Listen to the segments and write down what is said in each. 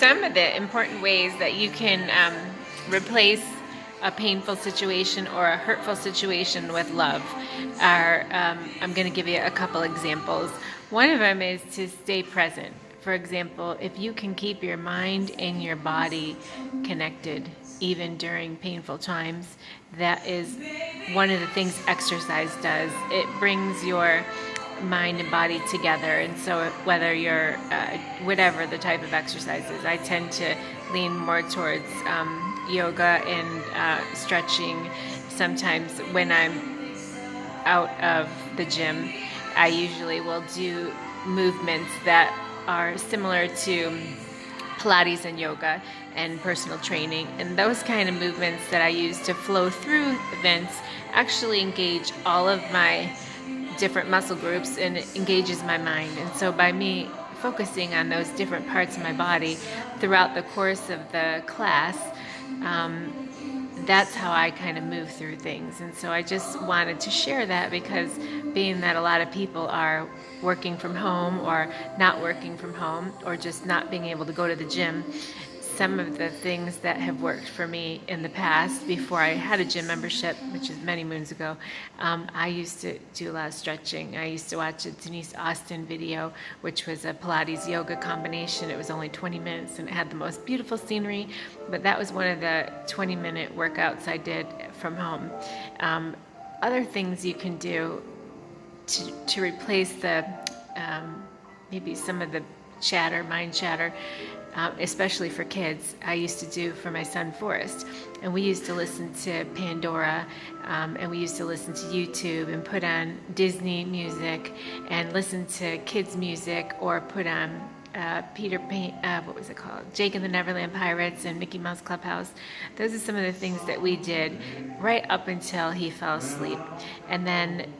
some of the important ways that you can replace a painful situation or a hurtful situation with love are, I'm going to give you a couple examples. One of them is to stay present. For example, if you can keep your mind and your body connected, even during painful times, that is one of the things exercise does. It brings your mind and body together. And so whether you're, whatever the type of exercise is, I tend to lean more towards yoga and stretching. Sometimes when I'm out of the gym, I usually will do movements that are similar to Pilates and yoga and personal training, and those kind of movements that I use to flow through events actually engage all of my different muscle groups and it engages my mind. And so by me focusing on those different parts of my body throughout the course of the class, that's how I kind of move through things. And so I just wanted to share that, because being that a lot of people are working from home or not working from home or just not being able to go to the gym, some of the things that have worked for me in the past, before I had a gym membership, which is many moons ago, I used to do a lot of stretching. I used to watch a Denise Austin video, which was a Pilates yoga combination. It was only 20 minutes and it had the most beautiful scenery, but that was one of the 20-minute workouts I did from home. Other things you can do to replace the maybe some of the mind chatter, especially for kids, I used to do for my son Forrest. And we used to listen to Pandora, and we used to listen to YouTube and put on Disney music and listen to kids music, or put on Peter Pan, what was it called? Jake and the Neverland Pirates and Mickey Mouse Clubhouse. Those are some of the things that we did right up until he fell asleep. And then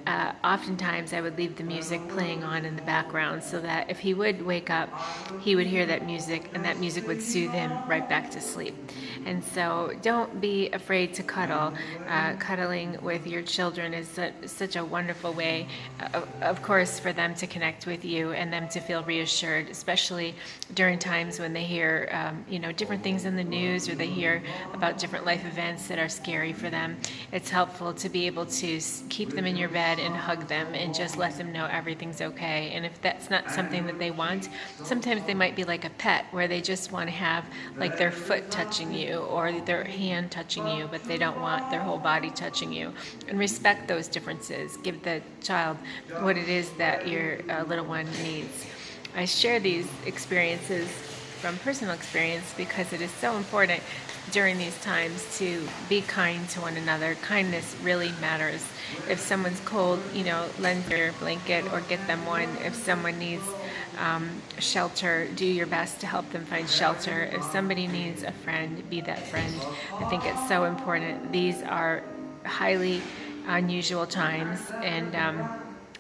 oftentimes I would leave the music playing on in the background so that if he would wake up, he would hear that music, and that music would soothe him right back to sleep. And so don't be afraid to cuddle. Cuddling with your children is such a wonderful way, of course, for them to connect with you and them to feel reassured, especially during times when they hear different things in the news, or they hear about different life events that are scary for them. It's helpful to be able to keep them in your bed and hug them and just let them know everything's okay. And if that's not something that they want, sometimes they might be like a pet, where they just want to have like their foot touching you or their hand touching you, but they don't want their whole body touching you. And respect those differences. Give the child what it is that your little one needs. I share these experiences from personal experience because it is so important during these times to be kind to one another. Kindness really matters. If someone's cold, lend your blanket or get them one. If someone needs shelter, do your best to help them find shelter. If somebody needs a friend, be that friend. I think it's so important. These are highly unusual times, and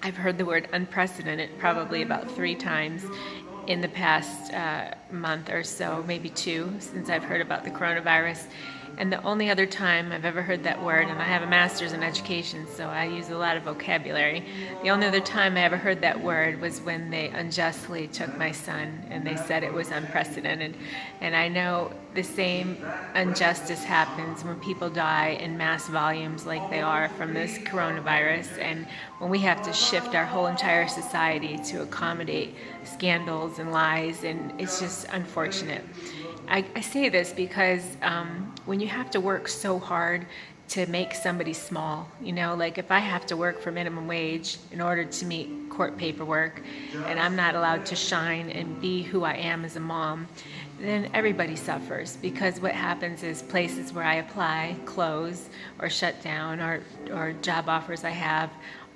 I've heard the word unprecedented probably about 3 times in the past month or so, maybe 2, since I've heard about the coronavirus. And the only other time I've ever heard that word, and I have a master's in education, so I use a lot of vocabulary. The only other time I ever heard that word was when they unjustly took my son, and they said it was unprecedented. And I know the same injustice happens when people die in mass volumes like they are from this coronavirus, and when we have to shift our whole entire society to accommodate scandals and lies, and it's just unfortunate. I say this because when you have to work so hard to make somebody small, like if I have to work for minimum wage in order to meet court paperwork, and I'm not allowed to shine and be who I am as a mom, then everybody suffers, because what happens is places where I apply close or shut down, or job offers I have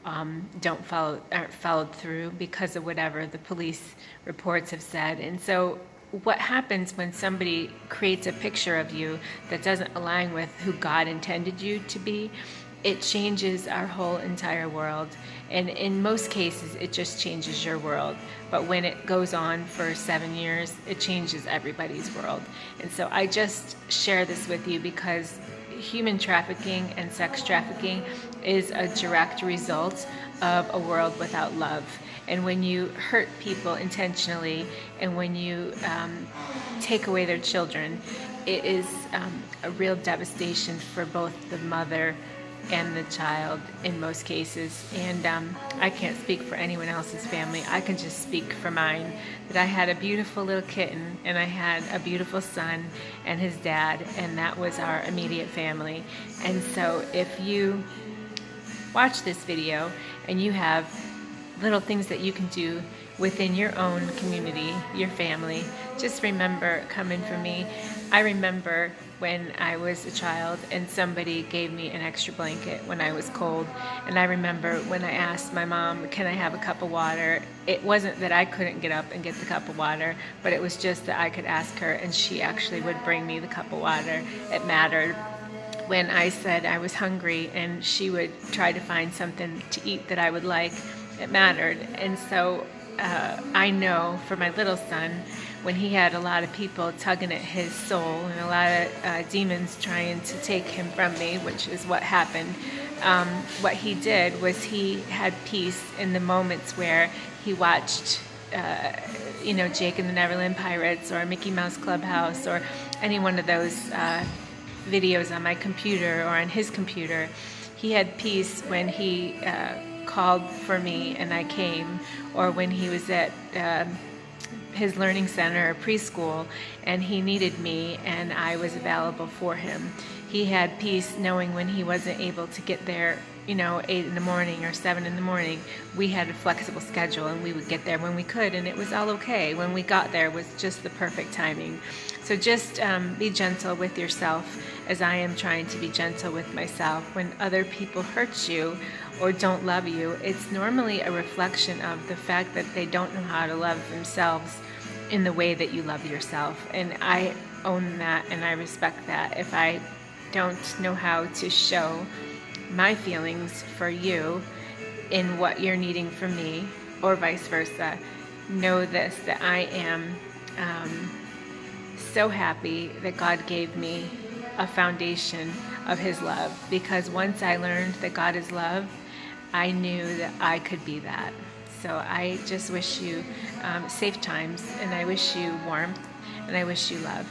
aren't followed through because of whatever the police reports have said. And so what happens when somebody creates a picture of you that doesn't align with who God intended you to be? It changes our whole entire world. And in most cases, it just changes your world. But when it goes on for 7 years, it changes everybody's world. And so I just share this with you because human trafficking and sex trafficking is a direct result of a world without love. And when you hurt people intentionally, and when you take away their children, it is a real devastation for both the mother and the child in most cases. And I can't speak for anyone else's family. I can just speak for mine, that I had a beautiful little kitten, and I had a beautiful son and his dad, and that was our immediate family. And so if you watch this video and you have little things that you can do within your own community, your family, just remember coming from me. I remember when I was a child and somebody gave me an extra blanket when I was cold. And I remember when I asked my mom, can I have a cup of water? It wasn't that I couldn't get up and get the cup of water, but it was just that I could ask her and she actually would bring me the cup of water. It mattered. When I said I was hungry and she would try to find something to eat that I would like, it mattered. And so I know for my little son, when he had a lot of people tugging at his soul and a lot of demons trying to take him from me, which is what happened, what he did was he had peace in the moments where he watched Jake and the Neverland Pirates or Mickey Mouse Clubhouse or any one of those videos on my computer or on his computer. He had peace when he called for me and I came, or when he was at his learning center or preschool and he needed me and I was available for him. He had peace knowing when he wasn't able to get there, 8 in the morning or 7 in the morning. We had a flexible schedule and we would get there when we could, and it was all okay. When we got there was just the perfect timing. So just be gentle with yourself, as I am trying to be gentle with myself. When other people hurt you or don't love you, it's normally a reflection of the fact that they don't know how to love themselves in the way that you love yourself. And I own that and I respect that. If I don't know how to show my feelings for you in what you're needing from me, or vice versa, know this, that I am so happy that God gave me a foundation of His love, because once I learned that God is love, I knew that I could be that. So I just wish you safe times, and I wish you warmth, and I wish you love.